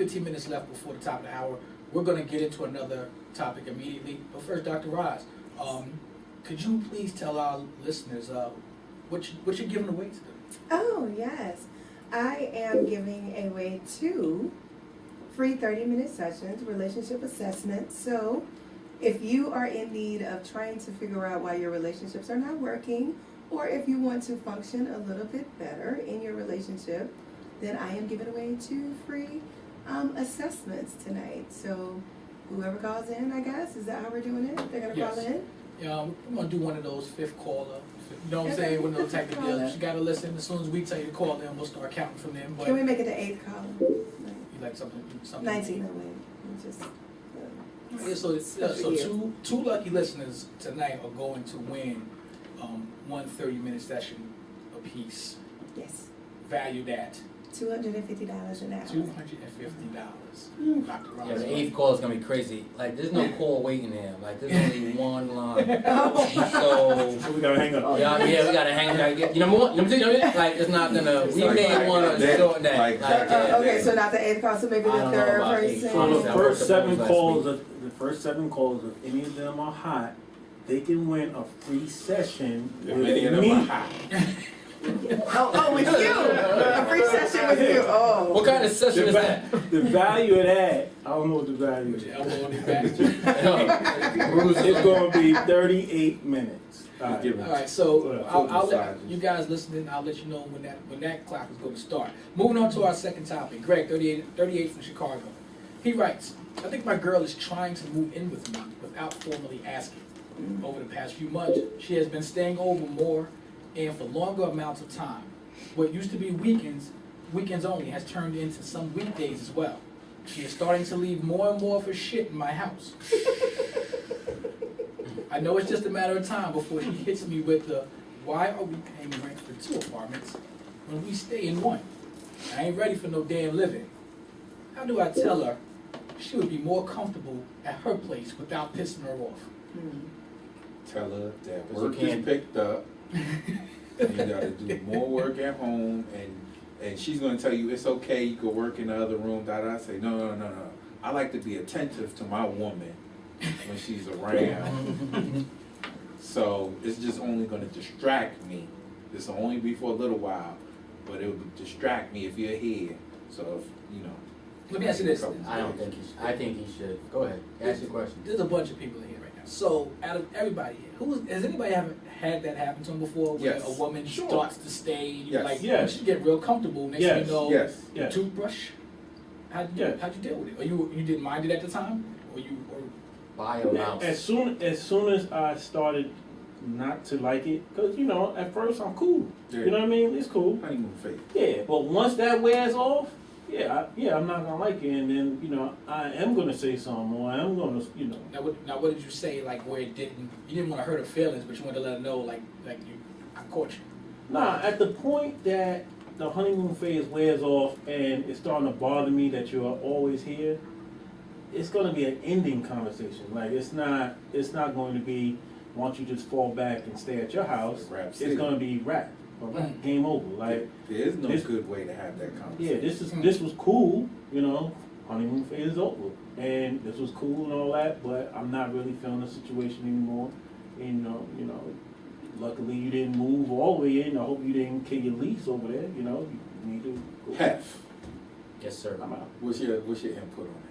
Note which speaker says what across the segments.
Speaker 1: 15 minutes left before the top of the hour. We're going to get into another topic immediately. But first, Dr. Roz, could you please tell our listeners what you're giving away to them?
Speaker 2: Oh, yes. I am giving away 2 free 30-minute sessions, relationship assessments. So if you are in need of trying to figure out why your relationships are not working, or if you want to function a little bit better in your relationship, then I am giving away 2 free assessments tonight. So whoever calls in, I guess, is that how we're doing it? They're going to call in?
Speaker 1: Yeah, we're going to do one of those 5th caller. You know what I'm saying? One of those type of deals. You got to listen. As soon as we tell you to call in, we'll start counting from them. But
Speaker 2: can we make it the 8th caller?
Speaker 1: You like something?
Speaker 2: 19 away. Just,
Speaker 1: so two lucky listeners tonight are going to win one 30-minute session apiece.
Speaker 2: Yes.
Speaker 1: Valued at
Speaker 2: $250 an hour.
Speaker 1: $250. Dr. Ross.
Speaker 3: Yeah, the 8th call is gonna be crazy. Like, there's no call waiting there. Like, there's only one line.
Speaker 4: So we gotta hang up.
Speaker 3: Yeah, we gotta hang up. You know what? Like, it's not gonna. We may want to shorten that.
Speaker 2: Okay, so not the 8th call, so maybe the 3rd person.
Speaker 4: So the first 7 calls, if any of them are hot, they can win a free session with me.
Speaker 2: Oh, with you! A free session with you. Oh.
Speaker 3: What kind of session is that?
Speaker 4: The value of that, I don't know what the value is. It's going to be 38 minutes.
Speaker 1: All right, so I'll let you guys listening. I'll let you know when that clock is going to start. Moving on to our second topic. Greg, 38 from Chicago. He writes, I think my girl is trying to move in with me without formally asking. Over the past few months, she has been staying over more and for longer amounts of time. What used to be weekends only, has turned into some weekdays as well. She is starting to leave more and more of her shit in my house. I know it's just a matter of time before she hits me with the, why are we paying rent for 2 apartments when we stay in 1? I ain't ready for no damn living. How do I tell her she would be more comfortable at her place without pissing her off?
Speaker 5: Tell her that work is picked up. And you got to do more work at home, and she's going to tell you it's okay, you can work in the other room. I say no. I like to be attentive to my woman when she's around. So it's just only going to distract me. This will only be for a little while, but it will distract me if you're here. So if you know.
Speaker 1: Let me ask you this.
Speaker 3: I think he should. Go ahead. Ask your question.
Speaker 1: There's a bunch of people in here right now. So out of everybody here, has anybody ever had that happen to them before? Where a woman starts to stay, you're like, you get real comfortable. Next thing you know, toothbrush. How'd you deal with it? Or you didn't mind it at the time, or
Speaker 3: buy a mouse?
Speaker 4: As soon as I started not to like it, because at first I'm cool. Yeah. You know what I mean? It's cool.
Speaker 5: Honeymoon phase.
Speaker 4: Yeah, but once that wears off. I'm not gonna like it, and then I am gonna say something, or I am gonna
Speaker 1: Now what did you say? Like where you didn't want to hurt her feelings, but you wanted to let her know I caught you.
Speaker 4: Nah, at the point that the honeymoon phase wears off and it's starting to bother me that you're always here, it's gonna be an ending conversation. Like it's not going to be once you just fall back and stay at your house. It's gonna be wrapped. Game over. Like
Speaker 5: there is no good way to have that conversation.
Speaker 4: Yeah, this was cool, honeymoon phase is over, and this was cool and all that, but I'm not really feeling the situation anymore. And luckily you didn't move all the way in. I hope you didn't kill your lease over there. You need to go.
Speaker 5: Hef.
Speaker 3: Yes, sir.
Speaker 5: I'm out. What's your input on it?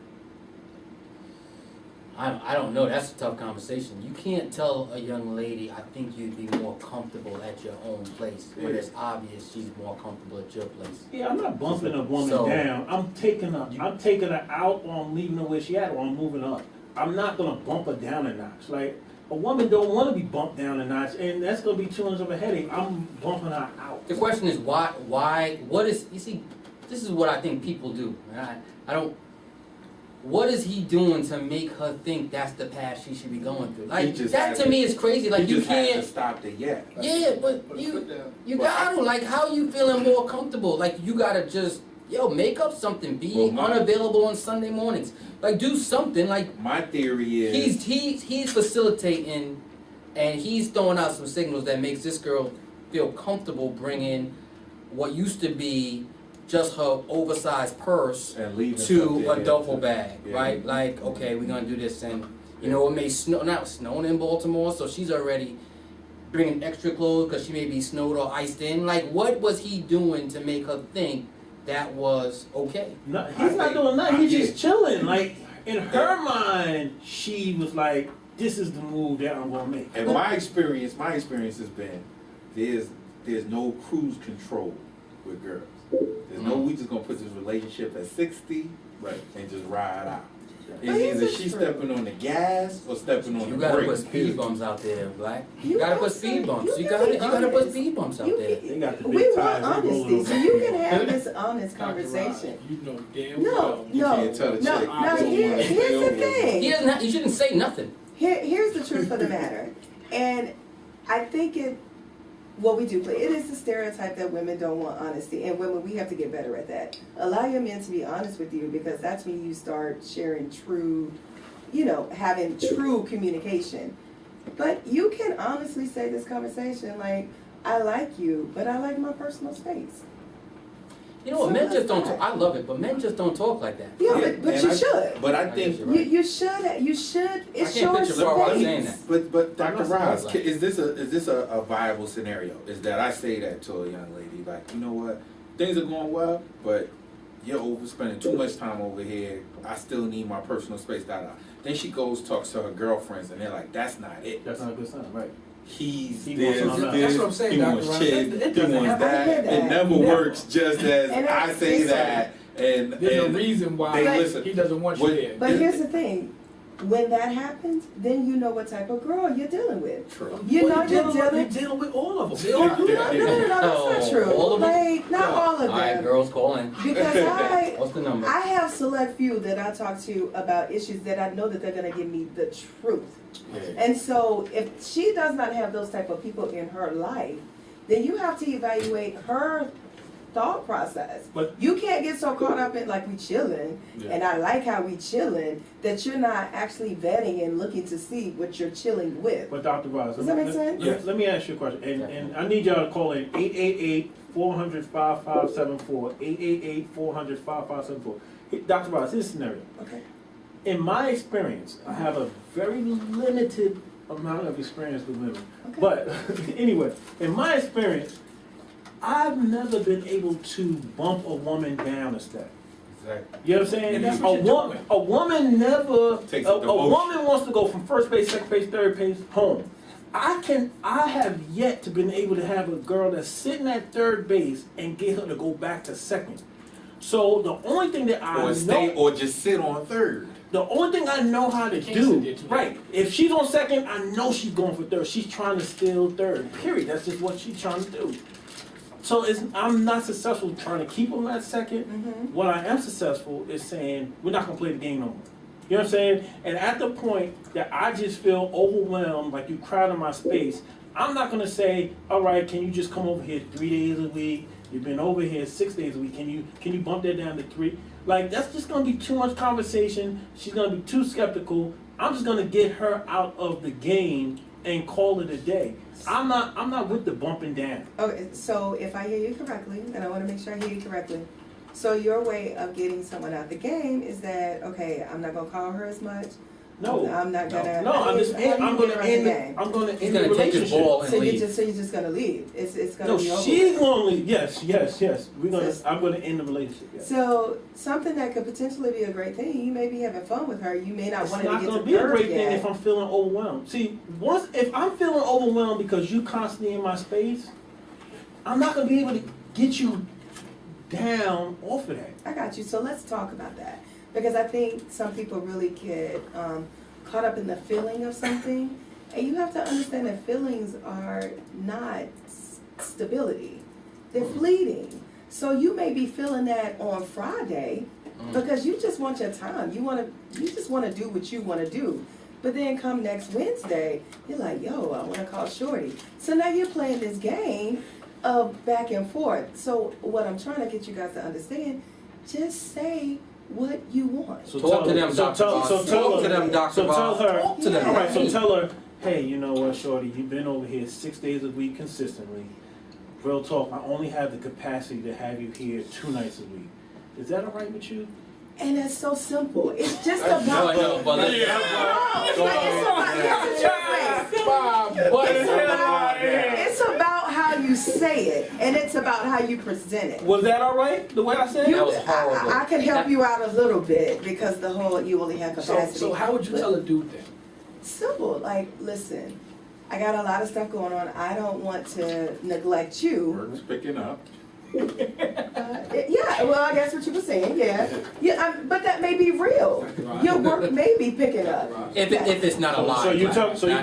Speaker 3: I don't know. That's a tough conversation. You can't tell a young lady, I think you'd be more comfortable at your own place, when it's obvious she's more comfortable at your place.
Speaker 4: Yeah, I'm not bumping a woman down. I'm taking her out, or I'm leaving her where she at, or I'm moving up. I'm not gonna bump her down a notch. Like a woman don't want to be bumped down a notch, and that's gonna be too much of a headache. I'm bumping her out.
Speaker 3: The question is why? What is? You see, this is what I think people do. I don't. What is he doing to make her think that's the path she should be going through? Like that to me is crazy. Like you can't
Speaker 5: stop it yet.
Speaker 3: Yeah, but you gotta like how you feeling more comfortable. Like you gotta just make up something. Be unavailable on Sunday mornings. Like do something. Like
Speaker 5: my theory is
Speaker 3: he's facilitating, and he's throwing out some signals that makes this girl feel comfortable bringing what used to be just her oversized purse
Speaker 5: And leaving
Speaker 3: to
Speaker 5: something
Speaker 3: a
Speaker 5: in
Speaker 3: duffel
Speaker 5: to-
Speaker 3: bag,
Speaker 5: yeah.
Speaker 3: right? Like, okay, we're gonna do this, and you know, it may snow, not snowing in Baltimore, so she's already bringing extra clothes because she may be snowed or iced in. Like, what was he doing to make her think that was okay?
Speaker 4: No, he's not doing nothing. He's just chilling. Like in her mind, she was like, "This is the move that I'm gonna make."
Speaker 5: And my experience has been there's no cruise control with girls. There's no we just gonna put this relationship at 60 and just ride out. It's either she's stepping on the gas or stepping on
Speaker 3: You
Speaker 5: the
Speaker 3: gotta
Speaker 5: brake.
Speaker 3: put speed bumps out there, Black.
Speaker 2: You
Speaker 3: You gotta put
Speaker 2: also-
Speaker 3: speed bumps.
Speaker 2: you
Speaker 3: You
Speaker 2: can
Speaker 3: gotta
Speaker 2: be
Speaker 3: put
Speaker 2: honest.
Speaker 3: speed bumps out
Speaker 2: You
Speaker 3: there.
Speaker 2: can-
Speaker 4: They got the
Speaker 2: We
Speaker 4: big
Speaker 2: want
Speaker 4: tires. They roll
Speaker 2: honesty, so
Speaker 4: over.
Speaker 2: you can have this honest
Speaker 1: Dr.
Speaker 2: conversation.
Speaker 1: Ross, you know damn
Speaker 2: No,
Speaker 1: well.
Speaker 5: You
Speaker 2: no,
Speaker 5: can't tell the
Speaker 2: no,
Speaker 5: chick.
Speaker 2: no.
Speaker 5: You don't
Speaker 2: Here's
Speaker 5: wanna stay
Speaker 2: the
Speaker 5: over.
Speaker 2: thing.
Speaker 3: He doesn't have, you shouldn't say nothing.
Speaker 2: Here's the truth of the matter, and I think what we do, but it is the stereotype that women don't want honesty, and women, we have to get better at that. Allow your men to be honest with you, because that's when you start sharing true, having true communication. But you can honestly say this conversation, like, I like you, but I like my personal space.
Speaker 3: You know what? Men just don't.
Speaker 2: Sometimes
Speaker 3: I love it, but men just don't talk like that.
Speaker 2: Yeah,
Speaker 5: Yeah,
Speaker 2: but
Speaker 5: and
Speaker 2: you
Speaker 5: I-
Speaker 2: should.
Speaker 5: But I
Speaker 3: I guess
Speaker 5: think
Speaker 3: you're right.
Speaker 2: You should, it's
Speaker 3: I
Speaker 2: your
Speaker 3: can't picture Barbara
Speaker 2: space.
Speaker 3: saying that.
Speaker 5: But Dr.
Speaker 3: I'm not
Speaker 5: Ross,
Speaker 3: saying
Speaker 5: is this a viable scenario? Is that I say that to a young lady, like, you know what, things are going well, but you're overspending too much time over here. I still need my personal space. Then she goes talks to her girlfriends, and they're like, that's not it.
Speaker 4: That's not a good sign, right?
Speaker 5: He
Speaker 4: He
Speaker 5: this,
Speaker 4: wants something
Speaker 1: else.
Speaker 5: this,
Speaker 1: That's what I'm saying,
Speaker 5: he
Speaker 1: Dr.
Speaker 5: wants
Speaker 1: Ross.
Speaker 5: shit,
Speaker 1: It
Speaker 5: he
Speaker 1: doesn't
Speaker 5: wants
Speaker 1: happen.
Speaker 2: I
Speaker 5: that.
Speaker 2: hear that.
Speaker 5: It never
Speaker 1: Never.
Speaker 5: works just as
Speaker 2: And
Speaker 5: I say
Speaker 2: listen.
Speaker 5: that. And
Speaker 1: There's a reason why
Speaker 5: they listen.
Speaker 1: he doesn't want you
Speaker 5: What-
Speaker 1: there.
Speaker 2: But here's the thing, when that happens, then you know what type of girl you're dealing with.
Speaker 5: True.
Speaker 2: You know
Speaker 1: You're
Speaker 2: you're
Speaker 1: dealing
Speaker 2: dealing.
Speaker 1: with all of them. They all do
Speaker 2: No,
Speaker 1: that.
Speaker 2: that's not true.
Speaker 3: All of them?
Speaker 2: Like, not
Speaker 5: No.
Speaker 2: all of
Speaker 3: All right,
Speaker 2: them.
Speaker 3: girls, call in.
Speaker 2: Because
Speaker 3: What's the number?
Speaker 2: I have select few that I talk to about issues that I know that they're gonna give me the truth.
Speaker 5: Yeah.
Speaker 2: And so if she does not have those type of people in her life, then you have to evaluate her thought process.
Speaker 4: But-
Speaker 2: you can't get so caught up in like we chilling,
Speaker 5: Yeah.
Speaker 2: and I like how we chilling, that you're not actually vetting and looking to see what you're chilling with.
Speaker 4: But Dr. Ross,
Speaker 2: Does that make sense?
Speaker 4: Let me ask you a question, and I need y'all to call in 888-400-5574, 888-400-5574. Dr. Ross, this scenario.
Speaker 2: Okay.
Speaker 4: In my experience, I have a very limited amount of experience with women.
Speaker 2: Okay.
Speaker 4: But anyway, in my experience, I've never been able to bump a woman down a step.
Speaker 5: Exactly.
Speaker 4: You know what I'm saying?
Speaker 1: And that's what you're doing.
Speaker 4: A woman never.
Speaker 5: Takes
Speaker 4: A
Speaker 5: a demotion.
Speaker 4: woman wants to go from first base, second base, third base, home. I have yet to been able to have a girl that's sitting at third base and get her to go back to second. So the only thing that I
Speaker 5: Or
Speaker 4: know,
Speaker 5: stay, or just sit on third.
Speaker 4: the only thing I know how to
Speaker 1: Kingston
Speaker 4: do,
Speaker 1: did too.
Speaker 4: right? If she's on second, I know she's going for third. She's trying to steal third. Period. That's just what she's trying to do. So I'm not successful trying to keep them at second.
Speaker 2: Mm-hmm.
Speaker 4: What I am successful is saying we're not gonna play the game no more. You know what I'm saying? And at the point that I just feel overwhelmed, like you crowding my space, I'm not gonna say, all right, can you just come over here 3 days a week? You've been over here 6 days a week. Can you bump that down to 3? Like that's just gonna be too much conversation. She's gonna be too skeptical. I'm just gonna get her out of the game and call it a day. I'm not with the bumping down.
Speaker 2: Okay, so if I hear you correctly, and I want to make sure I hear you correctly, so your way of getting someone out the game is that, okay, I'm not gonna call her as much.
Speaker 4: No.
Speaker 2: I'm not gonna.
Speaker 4: No, I'm just
Speaker 2: How do you
Speaker 4: I'm
Speaker 2: get
Speaker 4: gonna
Speaker 2: her out the
Speaker 4: end
Speaker 2: game?
Speaker 4: I'm gonna
Speaker 3: He's
Speaker 4: end the
Speaker 3: gonna take his
Speaker 4: relationship.
Speaker 3: ball and
Speaker 2: So
Speaker 3: leave.
Speaker 2: you're just gonna leave. It's gonna
Speaker 4: No,
Speaker 2: be over.
Speaker 4: she's
Speaker 2: with.
Speaker 4: gonna leave. Yes.
Speaker 2: Sis.
Speaker 4: I'm gonna end the relationship. Yes.
Speaker 2: So something that could potentially be a great thing. You may be having fun with her. You may not
Speaker 4: It's
Speaker 2: want her
Speaker 4: not
Speaker 2: to get
Speaker 4: gonna
Speaker 2: to
Speaker 4: be a
Speaker 2: third
Speaker 4: great thing
Speaker 2: yet.
Speaker 4: if I'm feeling overwhelmed. See, if I'm feeling overwhelmed because you constantly in my space, I'm not gonna be able to get you down off of that.
Speaker 2: I got you. So let's talk about that, because I think some people really get caught up in the feeling of something, and you have to understand that feelings are not stability; they're fleeting. So you may be feeling that on Friday because you just want your time. You just want to do what you want to do. But then come next Wednesday, you're like, yo, I want to call Shorty. So now you're playing this game of back and forth. So what I'm trying to get you guys to understand, just say what you want.
Speaker 4: So
Speaker 3: Talk to them, Dr. Ross. Talk to them, Dr.
Speaker 4: So tell
Speaker 3: Ross.
Speaker 4: her.
Speaker 3: Talk to them.
Speaker 2: Yeah.
Speaker 4: All right. So tell her, hey, you know what, Shorty, you've been over here 6 days a week consistently. real talk, I only have the capacity to have you here 2 nights a week. Is that all right with you?
Speaker 2: And it's so simple. It's just about.
Speaker 3: No, I know, but
Speaker 2: It's about how you say it, and it's about how you present it.
Speaker 4: Was that all right, the way I said it?
Speaker 3: That was horrible.
Speaker 2: I could help you out a little bit because the whole you only have capacity.
Speaker 1: So how would you tell a dude that?
Speaker 2: Simple, like, listen, I got a lot of stuff going on. I don't want to neglect you.
Speaker 5: Work's picking up.
Speaker 2: Yeah, well, I guess what you were saying, yeah, but that may be real. Your work may be picking up.
Speaker 3: if it's not a lie.
Speaker 4: So you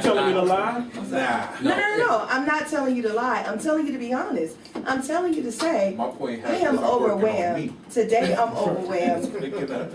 Speaker 4: telling me to lie?
Speaker 5: Nah.
Speaker 2: No. I'm not telling you to lie. I'm telling you to be honest. I'm telling you to say,
Speaker 5: My point
Speaker 2: I
Speaker 5: has
Speaker 2: am
Speaker 5: been I'm working on me.
Speaker 2: overwhelmed. Today I'm overwhelmed.
Speaker 5: Picking up.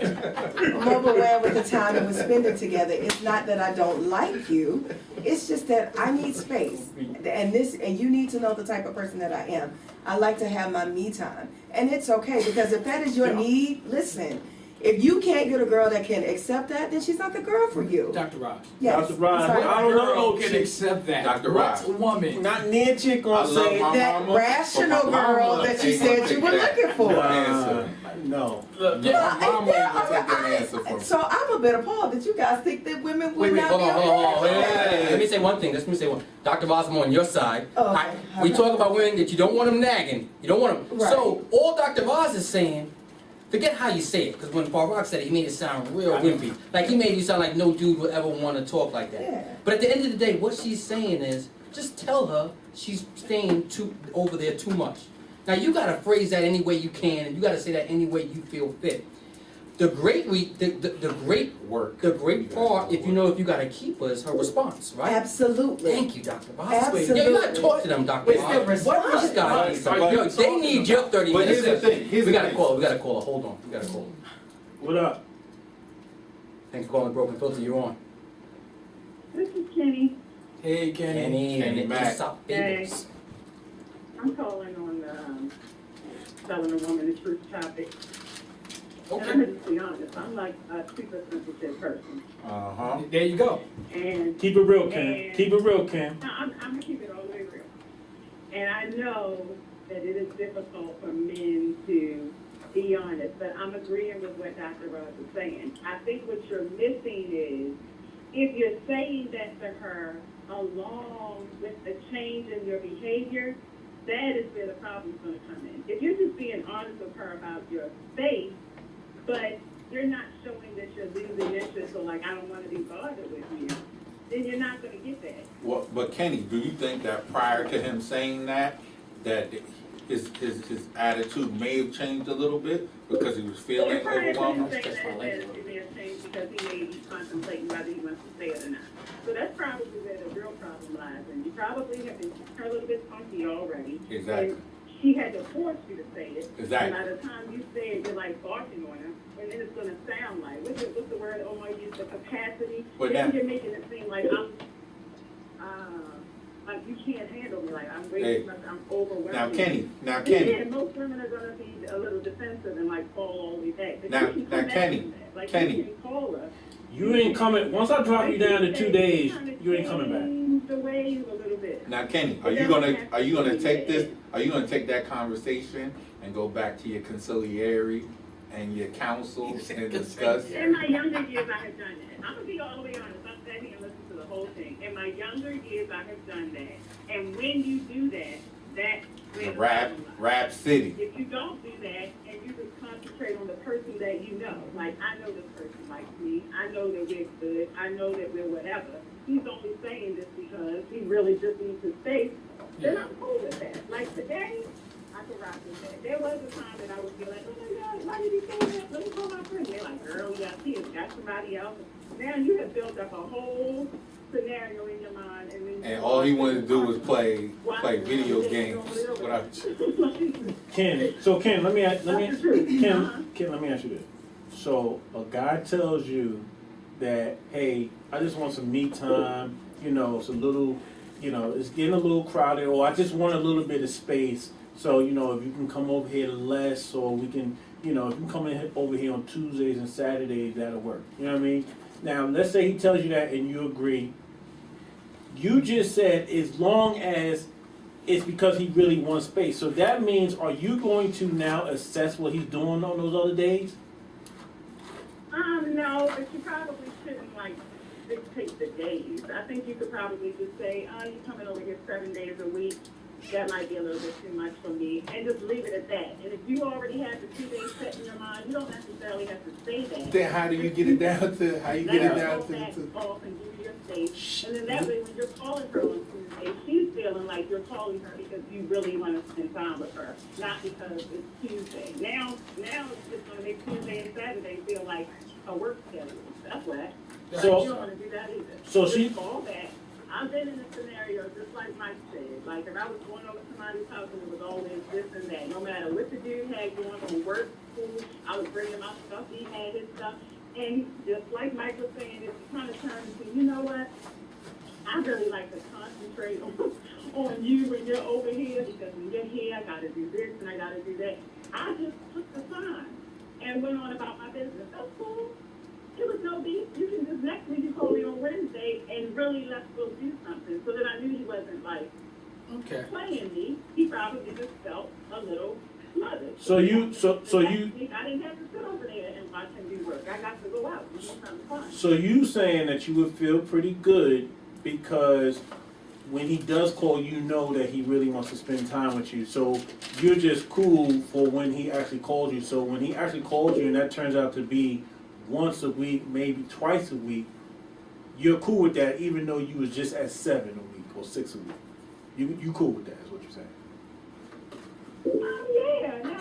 Speaker 2: I'm overwhelmed with the time that we're spending together. It's not that I don't like you. It's just that I need space. And you need to know the type of person that I am. I like to have my me time. And it's okay, because if that is your need, listen, if you can't get a girl that can accept that, then she's not the girl for you.
Speaker 1: Dr. Raj.
Speaker 2: Yes.
Speaker 4: Dr. Raj,
Speaker 2: Sorry.
Speaker 4: I don't know.
Speaker 1: Who can accept that?
Speaker 5: Dr.
Speaker 1: What
Speaker 5: Raj.
Speaker 1: woman?
Speaker 4: Not near chick
Speaker 5: I
Speaker 4: gonna
Speaker 5: love
Speaker 4: say
Speaker 5: my
Speaker 2: That
Speaker 5: mama,
Speaker 2: rational
Speaker 5: but my
Speaker 2: girl
Speaker 5: mama
Speaker 2: that you
Speaker 5: ain't gonna
Speaker 2: said you
Speaker 5: take
Speaker 2: were
Speaker 5: that.
Speaker 2: looking for.
Speaker 4: No.
Speaker 1: Look,
Speaker 5: Yeah,
Speaker 2: Yeah,
Speaker 5: my mama ain't gonna take that
Speaker 2: I-
Speaker 5: answer from me.
Speaker 2: So I'm a bit appalled that you guys think that women would
Speaker 3: Wait,
Speaker 2: not
Speaker 3: hold
Speaker 2: be
Speaker 3: on.
Speaker 2: okay.
Speaker 3: Let me say one thing. Let me say one. Dr. Voss, I'm on your side.
Speaker 2: Oh, okay.
Speaker 3: We talk about women that you don't want them nagging. You don't want them.
Speaker 2: Right.
Speaker 3: So all Dr. Voss is saying, forget how you say it, because when Barack said it, he made it sound real wimpy. Like he made you sound like no dude would ever want to talk like that.
Speaker 2: Yeah.
Speaker 3: But at the end of the day, what she's saying is, just tell her she's staying over there too much. Now you gotta phrase that any way you can, and you gotta say that any way you feel fit. The great part, if you gotta keep her, is her response, right?
Speaker 2: Absolutely.
Speaker 3: Thank you, Dr. Voss.
Speaker 2: Absolutely.
Speaker 3: Yo, you gotta talk to them, Dr.
Speaker 2: It's
Speaker 3: Voss.
Speaker 2: the response.
Speaker 3: This guy needs some-
Speaker 5: But-
Speaker 3: Yo, they need your 30
Speaker 5: But
Speaker 3: minutes.
Speaker 5: here's the thing,
Speaker 3: We gotta call her. Hold on. We gotta call her.
Speaker 4: What up?
Speaker 3: Thanks for calling Broken Filter. You're on.
Speaker 6: This is Kenny.
Speaker 1: Hey, Kenny.
Speaker 3: Kenny
Speaker 5: Kenny
Speaker 3: and
Speaker 5: Mac.
Speaker 3: Aesop
Speaker 6: Hey.
Speaker 3: Fables.
Speaker 6: I'm calling on telling a woman the truth topic. And I'm
Speaker 1: Okay.
Speaker 6: going to be honest, I'm like a super sensitive person.
Speaker 5: Uh-huh.
Speaker 1: There you go.
Speaker 6: And
Speaker 4: Keep it real, Ken. Keep it real, Ken.
Speaker 6: I'm going to keep it all the way real. And I know that it is difficult for men to be honest, but I'm agreeing with what Dr. Rose is saying. I think what you're missing is, if you're saying that to her along with a change in your behavior, that is where the problem's going to come in. If you're just being honest with her about your space, but you're not showing that you're losing interest or like, I don't want to be bothered with you, then you're not going to get that.
Speaker 5: Well, but Kenny, do you think that prior to him saying that his attitude may have changed a little bit because he was feeling overwhelmed?
Speaker 6: It may have changed because he may be contemplating whether he wants to say it or not. So that's probably where the real problem lies. And you probably have been her a little bit funky already.
Speaker 5: Exactly.
Speaker 6: And she had to force you to say it.
Speaker 5: Exactly.
Speaker 6: And by the time you say it, you're like barking on her. And then it's going to sound like, what's the word Omar used, the capacity?
Speaker 5: But
Speaker 6: then
Speaker 5: now-
Speaker 6: you're making it seem like like you can't handle me, like I'm way
Speaker 5: Hey.
Speaker 6: too much, I'm overwhelmed.
Speaker 5: Now, Kenny.
Speaker 6: Yeah, most women are gonna be a little defensive and like fall all the way back. But
Speaker 5: Now-
Speaker 6: you can
Speaker 5: now,
Speaker 6: come back
Speaker 5: Kenny,
Speaker 6: from that. Like,
Speaker 5: Kenny.
Speaker 6: you can call her.
Speaker 4: You ain't coming. Once I drop you down to 2 days, you ain't coming back.
Speaker 6: Change the ways a little bit.
Speaker 5: Now, Kenny, are you gonna take this? Are you gonna take that conversation and go back to your conciliary and your counsel and discuss?
Speaker 6: In my younger years, I have done that. I'm gonna be all the way honest. I'm sitting here and listening to the whole thing. In my younger years, I have done that. And when you do that, that's where the
Speaker 5: Rap
Speaker 6: problem lies.
Speaker 5: City.
Speaker 6: If you don't do that and you just concentrate on the person that you know, like I know this person likes me, I know that we're good, I know that we're whatever. He's only saying this because he really just needs his space. Then I'm cool with that. Like today, I can rock with that. There was a time that I would be like, oh my God, why did he say that? Let me call my friend. They're like, girl, you got kids, got somebody else. Now you have built up a whole scenario in your mind,
Speaker 5: And all he wanted to do was play video games without you.
Speaker 4: Ken, so Ken, let me ask you this. So a guy tells you that, hey, I just want some me time, it's a little, it's getting a little crowded, or I just want a little bit of space. So, if you can come over here less, or we can, if you can come over here on Tuesdays and Saturdays, that'll work. You know what I mean? Now, let's say he tells you that and you agree. You just said as long as it's because he really wants space. So that means, are you going to now assess what he's doing on those other days?
Speaker 6: No, but you probably shouldn't like dictate the days. I think you could probably just say, oh, you're coming over here 7 days a week. That might be a little bit too much for me, and just leave it at that. And if you already have the 2 days set in your mind, you don't necessarily have to say that.
Speaker 5: Then how do you get it down to, how you get it down
Speaker 6: Let her
Speaker 5: to?
Speaker 6: off and give you your space. And then that way, when you're calling her on Tuesday, she's feeling like you're calling her because you really want to spend time with her, not because it's Tuesday. Now it's just going to make Tuesday and Saturday feel like a work schedule. That's why.
Speaker 4: So-
Speaker 6: you don't want to do that either.
Speaker 4: So
Speaker 6: Just
Speaker 4: she-
Speaker 6: call back. I've been in a scenario just like Mike said. Like if I was going over to somebody's house and it was always this and that. No matter what the dude had going on, work, school, I was bringing my stuff. He had his stuff. And just like Mike was saying, it's kind of turned into, you know what? I really like to concentrate on you when you're over here because when you're here, I got to do this and I got to do that. I just took the time and went on about my business. That's cool. It was no beef. You can just next week you call me on Wednesday and really let's go do something. So that I knew he wasn't like playing me. He probably just felt a little smothered.
Speaker 4: So you
Speaker 6: I didn't have to sit over there and watch him do work. I got to go out and do something fun.
Speaker 4: So you saying that you would feel pretty good because when he does call, you know that he really wants to spend time with you. So you're just cool for when he actually calls you. So when he actually calls you and that turns out to be once a week, maybe twice a week, you're cool with that even though you was just at 7 a week or 6 a week. You cool with that is what you're saying.
Speaker 6: Yeah. Now,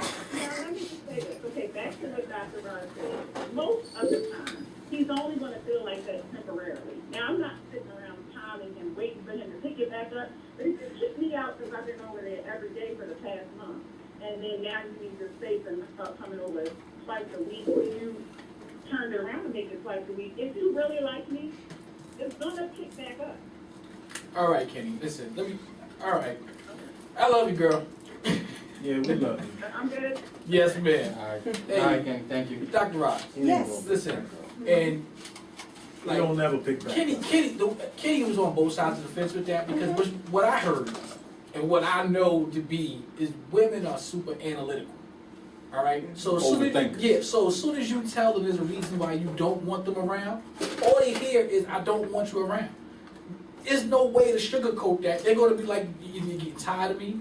Speaker 6: let me just say this. Okay, back to what Dr. Rod said. Most of the time, he's only going to feel like that temporarily. Now, I'm not sitting around piling and waiting for him to pick it back up, but he just kicked me out because I've been over there every day for the past month. And then now you need your space and start coming over twice a week. When you turn it around and make it twice a week, if you really like me, it's going to pick back up.
Speaker 1: All right, Kenny, listen, all right. I love you, girl.
Speaker 4: Yeah, we love you.
Speaker 6: I'm good.
Speaker 1: Yes, ma'am.
Speaker 3: All right,
Speaker 1: Hey.
Speaker 3: all right, gang, thank you.
Speaker 1: Dr. Rod,
Speaker 2: Yes.
Speaker 1: listen, and
Speaker 4: We don't never pick back.
Speaker 1: Kenny was on both sides of the fence with that because what I heard and what I know to be is women are super analytical. All right, so as soon as you tell them there's a reason why you don't want them around, all they hear is I don't want you around. There's no way to sugarcoat that. They're going to be like, either you get tired of me,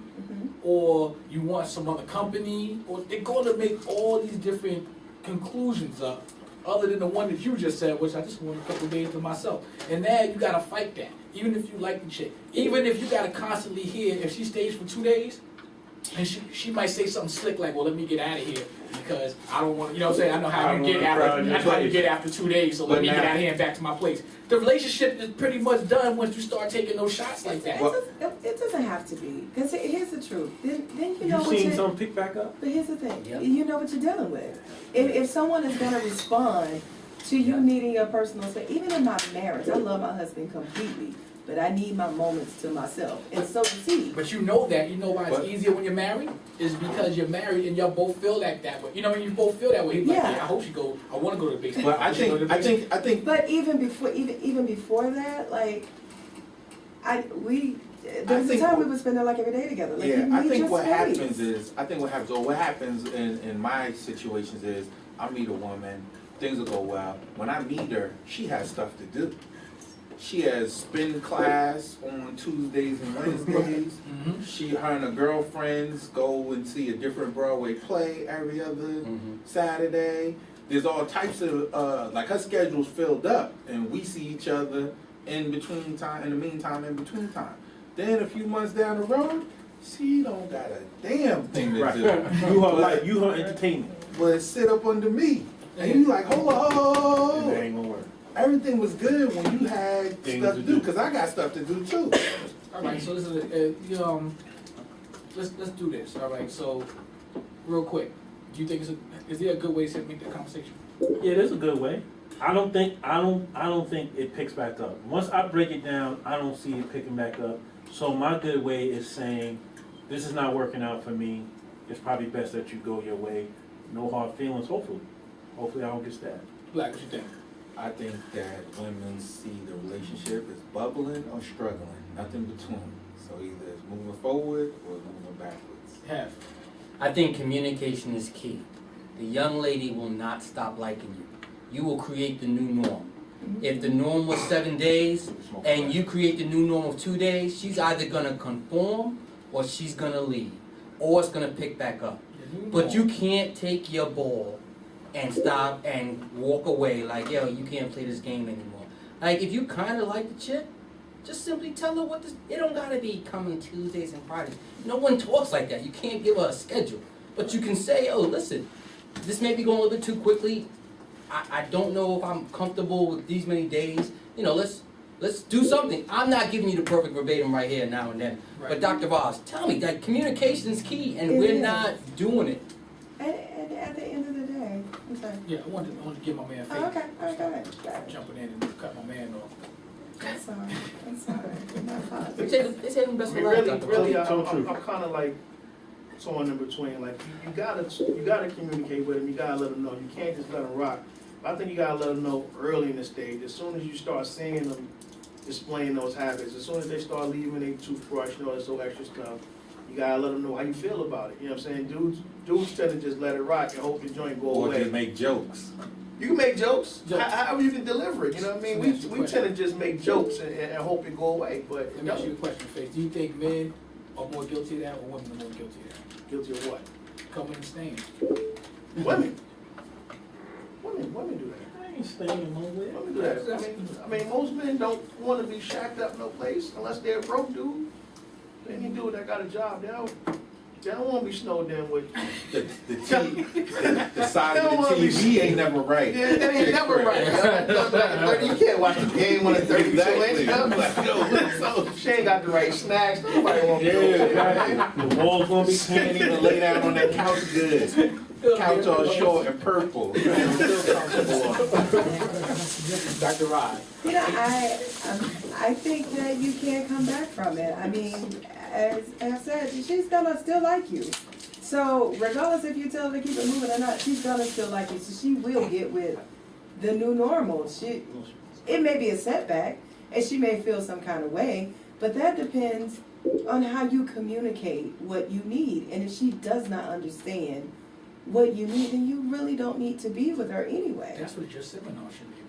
Speaker 1: or you want some other company, or they're going to make all these different conclusions up, other than the one that you just said, which I just want a couple days to myself. And now you got to fight that, even if you like the chick. Even if you got to constantly hear, if she stays for 2 days, and she might say something slick like, well, let me get out of here because I don't want to, you know what I'm saying? I know how you get after 2 days, so let me get out of here and back to my place. The relationship is pretty much done once you start taking those shots like that.
Speaker 2: It doesn't have to be. Because here's the truth. Then you know
Speaker 4: You
Speaker 2: what
Speaker 4: seen some pick back up?
Speaker 2: But here's the thing.
Speaker 3: Yep.
Speaker 2: You know what you're dealing with. If someone is going to respond to you needing your personal space, even in my marriage, I love my husband completely. But I need my moments to myself, and so does he.
Speaker 1: But you know that. You know why it's easier when you're married? Is because you're married and y'all both feel like that way. You know, when you both feel that way. He's like, yeah, I hope she go. I want to go to the basement.
Speaker 5: But I think.
Speaker 2: But even before that, like, there was a time we would spend like every day together. Like,
Speaker 5: Yeah, I think what
Speaker 2: space.
Speaker 5: happens in my situations is I meet a woman, things will go well. When I meet her, she has stuff to do. She has spin class on Tuesdays and Wednesdays. Her and her girlfriends go and see a different Broadway play every other Saturday. There's all types of like her schedule's filled up, and we see each other in between time. In the meantime, in between time. Then a few months down the road, she don't got a damn thing to do.
Speaker 4: You her entertainment.
Speaker 5: But sit up under me, and you like, hold on.
Speaker 4: It ain't gonna work.
Speaker 5: Everything was good when you had stuff to do, because I got stuff to do too.
Speaker 1: All right, so this is let's do this. All right, so real quick, do you think is there a good way to make the conversation?
Speaker 4: Yeah, there's a good way. I don't think it picks back up. Once I break it down, I don't see it picking back up. So my good way is saying, this is not working out for me. It's probably best that you go your way. No hard feelings, hopefully. Hopefully I don't get stabbed.
Speaker 1: Black, what you think?
Speaker 5: I think that women see the relationship as bubbling or struggling, nothing between. So either it's moving forward or moving backwards?
Speaker 1: Have.
Speaker 3: I think communication is key. The young lady will not stop liking you. You will create the new norm. If the norm was 7 days and you create the new norm of 2 days, she's either gonna conform or she's gonna leave, or it's gonna pick back up. But you can't take your ball and stop and walk away like, yo, you can't play this game anymore. Like, if you kind of like the chick, just simply tell her what this, it don't gotta be coming Tuesdays and Fridays. No one talks like that. You can't give her a schedule. But you can say, oh, listen, this may be going a little bit too quickly. I don't know if I'm comfortable with these many days. You know, let's do something. I'm not giving you the perfect verbatim right here now and then.
Speaker 1: Right.
Speaker 3: But Dr. Voss, tell me that communication is key and we're not doing it.
Speaker 2: And at the end of the day, I'm sorry.
Speaker 1: Yeah, I wanted to give my man faith.
Speaker 2: Oh, okay, all right, go ahead.
Speaker 1: Jumping in and cut my man off.
Speaker 2: That's all right, that's all right. My fault.
Speaker 3: They say the best for life,
Speaker 7: Really,
Speaker 3: Dr.
Speaker 7: really,
Speaker 3: Voss.
Speaker 7: I'm kind of like torn in between. Like you gotta communicate with them. You gotta let them know. You can't just let them rock. I think you gotta let them know early in the stage. As soon as you start seeing them displaying those habits, as soon as they start leaving their toothbrush, you know, so extra stuff, you gotta let them know how you feel about it. You know what I'm saying? Dudes tend to just let it rock and hope the joint go
Speaker 5: Or
Speaker 7: away.
Speaker 5: just make jokes.
Speaker 7: You can make jokes.
Speaker 1: Jokes.
Speaker 7: However you can deliver it. You know what I mean?
Speaker 1: That's the
Speaker 7: We
Speaker 1: question.
Speaker 7: tend to just make jokes and hope it go away. But
Speaker 1: Let me ask you a question, Faith. Do you think men are more guilty of that or women are more guilty of that?
Speaker 7: guilty of what?
Speaker 1: Coming and staying.
Speaker 7: Women. Women do that.
Speaker 4: I ain't staying nowhere.
Speaker 7: Women do that. I mean, most men don't want to be shacked up no place unless they're a broke dude. Any dude that got a job, they don't want to be snowed in with.
Speaker 5: The side of the TV ain't never right.
Speaker 7: Yeah, that ain't never right. You can't watch the game on a 32
Speaker 5: Exactly.
Speaker 7: inch.
Speaker 5: Like, yo,
Speaker 7: She ain't got the right snacks. Nobody want to go.
Speaker 5: yeah,
Speaker 4: The wall's gonna be
Speaker 5: can't even lay down on that couch good. Couch all short and purple. Still comfortable on.
Speaker 1: Dr. Rye.
Speaker 2: You know, I think that you can't come back from it. I mean, as I said, she's gonna still like you. So regardless if you tell her to keep it moving or not, she's gonna still like you. So she will get with the new normal. It may be a setback, and she may feel some kind of way, but that depends on how you communicate what you need. And if she does not understand what you need, then you really don't need to be with her anyway.
Speaker 1: That's what your seminar should be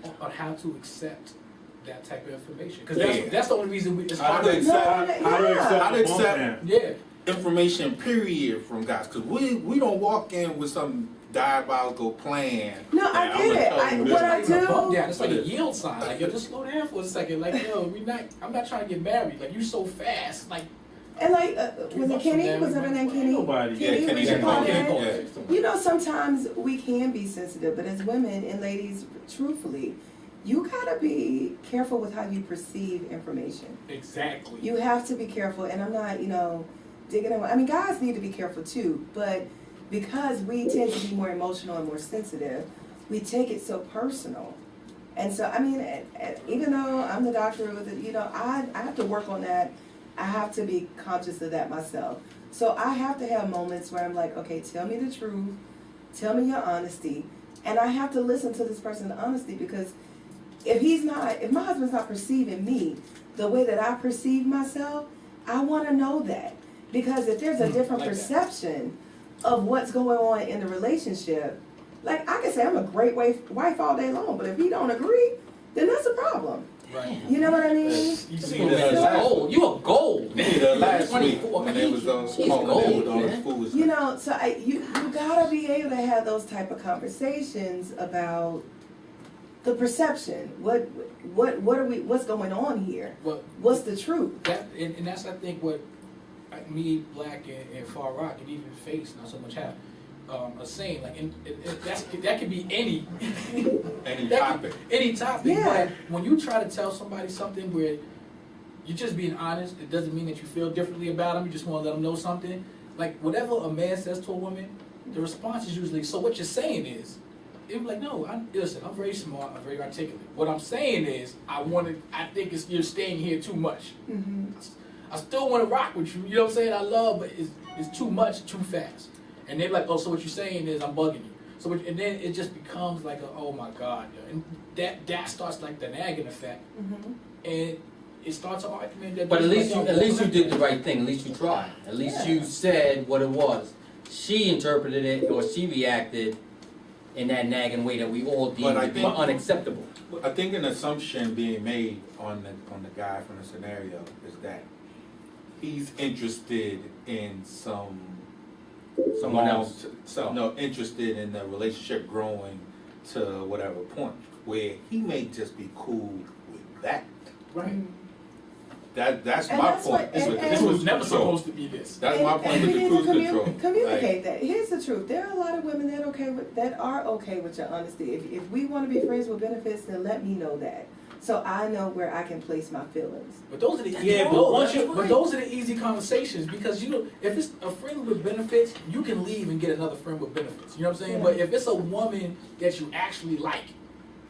Speaker 1: about. On how to accept that type of information. Because that's the only reason it's
Speaker 5: How
Speaker 1: hard
Speaker 5: to
Speaker 1: to
Speaker 5: accept,
Speaker 4: How to accept
Speaker 5: how to
Speaker 4: the bump
Speaker 5: accept
Speaker 4: down.
Speaker 1: Yeah.
Speaker 5: information, period, from guys. Because we don't walk in with some diabolical plan.
Speaker 2: No, I
Speaker 5: and
Speaker 2: get
Speaker 5: I'ma tell you
Speaker 2: it.
Speaker 5: this.
Speaker 2: What I
Speaker 1: It's like a bump
Speaker 2: do.
Speaker 1: down. It's like a yield sign. Like, yo, just slow down for a second. Like, yo, I'm not trying to get married. Like, you so fast. Like,
Speaker 2: And like, was it Kenny? Was that her name, Kenny?
Speaker 4: Nobody.
Speaker 5: Yeah,
Speaker 2: Kenny,
Speaker 5: Kenny
Speaker 2: we should
Speaker 5: Kenny
Speaker 2: call
Speaker 5: Kenny,
Speaker 2: her.
Speaker 5: yeah.
Speaker 2: You know, sometimes we can be sensitive, but as women and ladies, truthfully, you gotta be careful with how you perceive information.
Speaker 1: exactly.
Speaker 2: You have to be careful, and I'm not, digging in. I mean, guys need to be careful too, but because we tend to be more emotional and more sensitive, we take it so personal. And so, I mean, even though I'm the doctor with it, I have to work on that. I have to be conscious of that myself. So I have to have moments where I'm like, okay, tell me the truth, tell me your honesty, and I have to listen to this person's honesty, because if my husband's not perceiving me the way that I perceive myself, I want to know that. Because if there's a different
Speaker 1: like that.
Speaker 2: perception of what's going on in the relationship, like I can say I'm a great wife all day long, but if he don't agree, then that's a problem.
Speaker 1: Right.
Speaker 2: You know what I mean?
Speaker 1: You
Speaker 5: You
Speaker 1: see
Speaker 5: need
Speaker 1: that?
Speaker 5: to-
Speaker 3: You're gold. You are gold.
Speaker 5: You need her last week
Speaker 3: 24.
Speaker 5: when they was on
Speaker 3: She's
Speaker 5: smoking
Speaker 3: gold,
Speaker 5: with all the
Speaker 3: man.
Speaker 5: fools.
Speaker 2: So you gotta be able to have those type of conversations about the perception. What's going on here?
Speaker 1: Well,
Speaker 2: What's the truth?
Speaker 1: and that's, I think, what me, Black, and Far Rock, and even Face, not so much have, are saying. Like, and that could be any
Speaker 5: Any
Speaker 1: that
Speaker 5: topic.
Speaker 1: could- any topic.
Speaker 2: Yeah.
Speaker 1: But when you try to tell somebody something where you're just being honest, it doesn't mean that you feel differently about them. You just want to let them know something. Like, whatever a man says to a woman, the response is usually, so what you're saying is, it'd be like, no, listen, I'm very smart, I'm very articulate. What I'm saying is, I think you're staying here too much.
Speaker 2: Mm-hmm.
Speaker 1: I still want to rock with you, you know what I'm saying? I love, but it's too much, too fast. And they're like, oh, so what you're saying is I'm bugging you. And then it just becomes like, oh my God. And that starts like the nagging effect.
Speaker 2: Mm-hmm.
Speaker 1: And it starts an argument that.
Speaker 3: But at least you did the right thing. At least you tried. At least you said what it was. She interpreted it, or she reacted in that nagging way that we all deem to be unacceptable.
Speaker 5: I think an assumption being made on the guy from the scenario is that he's interested in
Speaker 3: Someone else.
Speaker 5: Interested in the relationship growing to whatever point, where he may just be cool with that.
Speaker 1: Right.
Speaker 5: That's
Speaker 2: And
Speaker 5: my
Speaker 2: that's
Speaker 5: point.
Speaker 2: what-
Speaker 5: It's with the
Speaker 1: This
Speaker 5: cruise
Speaker 1: was never
Speaker 5: control.
Speaker 1: supposed to be this.
Speaker 5: That's my point
Speaker 2: And
Speaker 5: with
Speaker 2: we
Speaker 5: the
Speaker 2: need to
Speaker 5: cruise control.
Speaker 2: communicate that. Here's the truth. There are a lot of women that are okay with your honesty. If we want to be friends with benefits, then let me know that, so I know where I can place my feelings.
Speaker 1: But those are the those are the easy conversations, because if it's a friend with benefits, you can leave and get another friend with benefits. You know what I'm saying?
Speaker 2: Yeah.
Speaker 1: But if it's a woman that you actually like,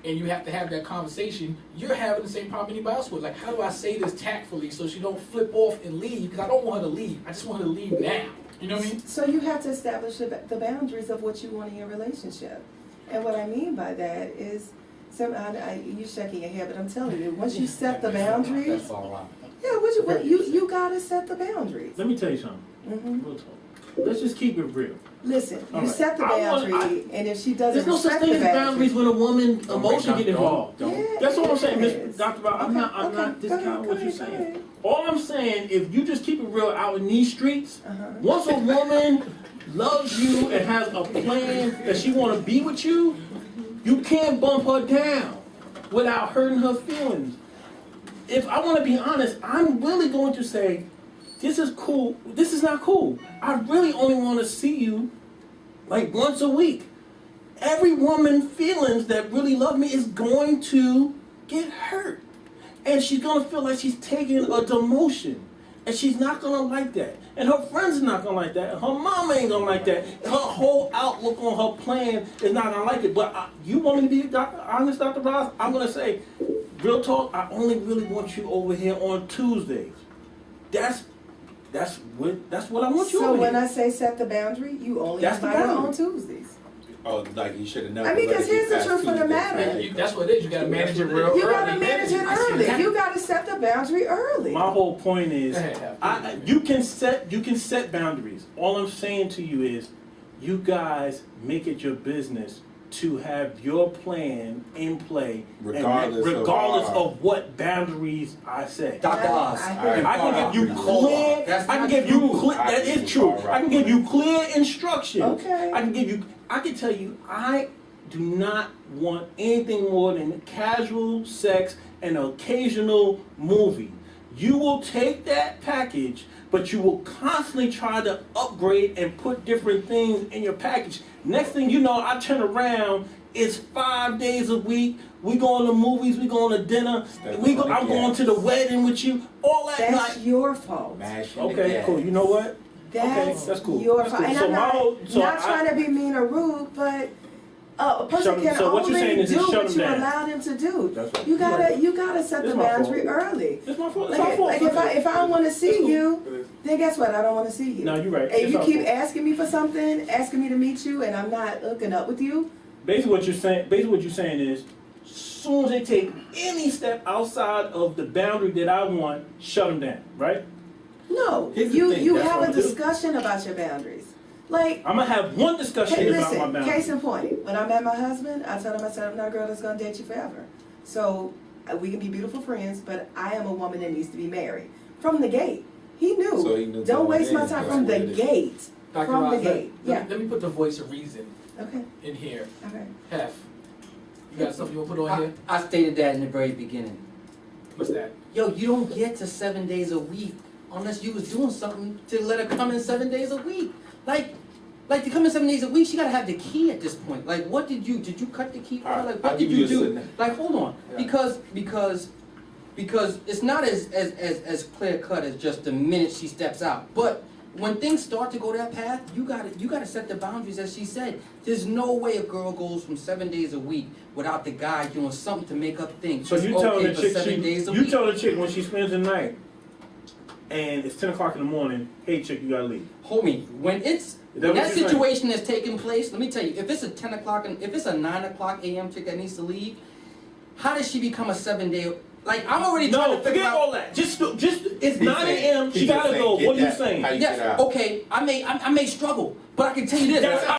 Speaker 1: and you have to have that conversation, you're having the same problem anybody else would. Like, how do I say this tactfully so she don't flip off and leave? Because I don't want her to leave. I just want her to leave now. You know what I mean?
Speaker 2: So you have to establish the boundaries of what you want in your relationship. And what I mean by that is, you're shaking your head, but I'm telling you, once you set the boundaries,
Speaker 3: That's all right.
Speaker 2: yeah, you gotta set the boundaries.
Speaker 4: Let me tell you something.
Speaker 2: Mm-hmm.
Speaker 4: Real talk. Let's just keep it real.
Speaker 2: Listen, you
Speaker 4: All right.
Speaker 2: set the boundary, and if she doesn't
Speaker 4: There's no such
Speaker 2: respect
Speaker 4: thing
Speaker 2: the
Speaker 4: as boundaries when a woman
Speaker 5: Don't
Speaker 4: emotion
Speaker 5: break
Speaker 4: get
Speaker 5: down.
Speaker 4: involved.
Speaker 2: Yeah,
Speaker 4: That's what I'm saying,
Speaker 2: it is.
Speaker 4: Miss Dr. Bob. I'm not
Speaker 2: Go
Speaker 4: discounting
Speaker 2: ahead,
Speaker 4: what you're
Speaker 2: go
Speaker 4: saying.
Speaker 2: ahead.
Speaker 4: All I'm saying, if you just keep it real out in these streets,
Speaker 2: Uh-huh.
Speaker 4: once a woman loves you and has a plan that she want to be with you, you can't bump her down without hurting her feelings. If I want to be honest, I'm really going to say, this is cool, this is not cool. I really only want to see you like once a week. Every woman feelings that really love me is going to get hurt. And she's going to feel like she's taking a demotion. And she's not going to like that. And her friends are not going to like that. And her mama ain't going to like that. Her whole outlook on her plan is not going to like it. But you want me to be honest, Dr. Ross? I'm going to say, real talk, I only really want you over here on Tuesdays. That's what I want you
Speaker 2: So
Speaker 4: over
Speaker 2: when
Speaker 4: here.
Speaker 2: I say set the boundary, you only
Speaker 4: That's the
Speaker 2: invite her
Speaker 4: boundary.
Speaker 2: on Tuesdays.
Speaker 5: Oh, like you should have never.
Speaker 2: I mean,
Speaker 5: let
Speaker 2: 'cause
Speaker 5: it get
Speaker 2: here's the
Speaker 5: past
Speaker 2: truth of the
Speaker 5: Tuesday,
Speaker 2: matter.
Speaker 5: Friday.
Speaker 1: That's what it is. You gotta manage it real
Speaker 2: You
Speaker 1: early.
Speaker 2: gotta manage it early. You gotta set the boundary early.
Speaker 4: My whole point is,
Speaker 1: Go ahead,
Speaker 4: you can set boundaries. All I'm saying to you is, you guys make it your business to have your plan in play, regardless of what boundaries I set.
Speaker 3: Dr. Oz.
Speaker 2: I
Speaker 4: I can give you clear.
Speaker 3: That's
Speaker 4: I can
Speaker 3: not
Speaker 4: give you
Speaker 3: true.
Speaker 4: clear. That is true. I can give you clear instructions.
Speaker 2: Okay.
Speaker 4: I can tell you. I do not want anything more than casual sex and an occasional movie. You will take that package, but you will constantly try to upgrade and put different things in your package. Next thing you know, I turn around. It's 5 days a week. We going to movies. We going to dinner. I'm going to the wedding with you. All that.
Speaker 2: That's your fault.
Speaker 4: Okay, cool. You know what?
Speaker 2: That's
Speaker 4: that's cool.
Speaker 2: your
Speaker 4: That's
Speaker 2: fault.
Speaker 4: cool.
Speaker 2: And
Speaker 4: So
Speaker 2: I'm not trying to be mean or rude, but a person can
Speaker 4: so what you're saying
Speaker 2: only
Speaker 4: is
Speaker 2: do
Speaker 4: just shut
Speaker 2: what
Speaker 4: them
Speaker 2: you
Speaker 4: down.
Speaker 2: allow them to do.
Speaker 4: That's right.
Speaker 2: You gotta set
Speaker 4: It's
Speaker 2: the
Speaker 4: my fault.
Speaker 2: boundary early.
Speaker 4: It's my fault. It's my
Speaker 2: Like
Speaker 4: fault.
Speaker 2: if I don't want to see
Speaker 4: It's cool.
Speaker 2: you, then guess what? I don't want to see you.
Speaker 4: No, you're right.
Speaker 2: And
Speaker 4: It's
Speaker 2: you
Speaker 4: our
Speaker 2: keep
Speaker 4: fault.
Speaker 2: asking me for something, asking me to meet you, and I'm not hooking up with you.
Speaker 4: Basically, what you're saying is, as soon as they take any step outside of the boundary that I want, shut them down. Right?
Speaker 2: No,
Speaker 5: Here's the
Speaker 2: you
Speaker 5: thing, that's
Speaker 2: have
Speaker 5: what
Speaker 2: a
Speaker 5: I do.
Speaker 2: discussion about your boundaries. Like,
Speaker 4: I'm gonna have one discussion
Speaker 2: hey,
Speaker 4: about my
Speaker 2: listen,
Speaker 4: boundaries.
Speaker 2: case in point, when I met my husband, I told him, I said, I'm not a girl that's gonna date you forever. So we can be beautiful friends, but I am a woman that needs to be married. From the gate, he knew.
Speaker 5: So he knew
Speaker 2: Don't
Speaker 5: going
Speaker 2: waste my
Speaker 5: in,
Speaker 2: time
Speaker 5: that's
Speaker 2: from the
Speaker 5: what it is.
Speaker 2: gate.
Speaker 1: Dr.
Speaker 2: From the
Speaker 1: Ross,
Speaker 2: gate. Yeah.
Speaker 1: let me put the voice of reason
Speaker 2: Okay.
Speaker 1: in here.
Speaker 2: Okay.
Speaker 1: Hef, you got something you want to put on here?
Speaker 3: I stated that in the very beginning.
Speaker 1: What's that?
Speaker 3: Yo, you don't get to 7 days a week unless you was doing something to let her come in 7 days a week. Like to come in 7 days a week, she gotta have the key at this point. Like, what did you cut the key?
Speaker 5: All right,
Speaker 3: Like,
Speaker 5: I'll
Speaker 3: what did
Speaker 5: give
Speaker 3: you
Speaker 5: you a
Speaker 3: do?
Speaker 5: scenario.
Speaker 3: Like, hold on,
Speaker 5: Yeah.
Speaker 3: because it's not as clear cut as just the minute she steps out. But when things start to go that path, you gotta set the boundaries, as she said. There's no way a girl goes from 7 days a week without the guy doing something to make her think
Speaker 4: So
Speaker 3: it's
Speaker 4: you tell
Speaker 3: okay
Speaker 4: the
Speaker 3: for
Speaker 4: chick,
Speaker 3: 7 days a
Speaker 4: you
Speaker 3: week.
Speaker 4: tell the chick when she spends the night, and it's 10 o'clock in the morning. Hey, chick, you gotta leave.
Speaker 3: Homie, when
Speaker 4: Is that what
Speaker 3: that
Speaker 4: you're saying?
Speaker 3: situation is taking place, let me tell you, if it's a 10 o'clock and if it's a 9 o'clock a.m. chick that needs to leave, how does she become a 7 day Like, I'm already trying
Speaker 4: No,
Speaker 3: to figure
Speaker 4: forget
Speaker 3: out.
Speaker 4: all that. Just it's
Speaker 5: He's
Speaker 4: 9
Speaker 5: saying-
Speaker 4: a.m. She
Speaker 5: he's just
Speaker 4: gotta
Speaker 5: saying,
Speaker 4: go.
Speaker 5: get
Speaker 4: What are you
Speaker 5: that.
Speaker 4: saying?
Speaker 5: How you get
Speaker 3: Yes,
Speaker 5: out.
Speaker 3: okay, I may struggle, but I can tell you this.
Speaker 4: That's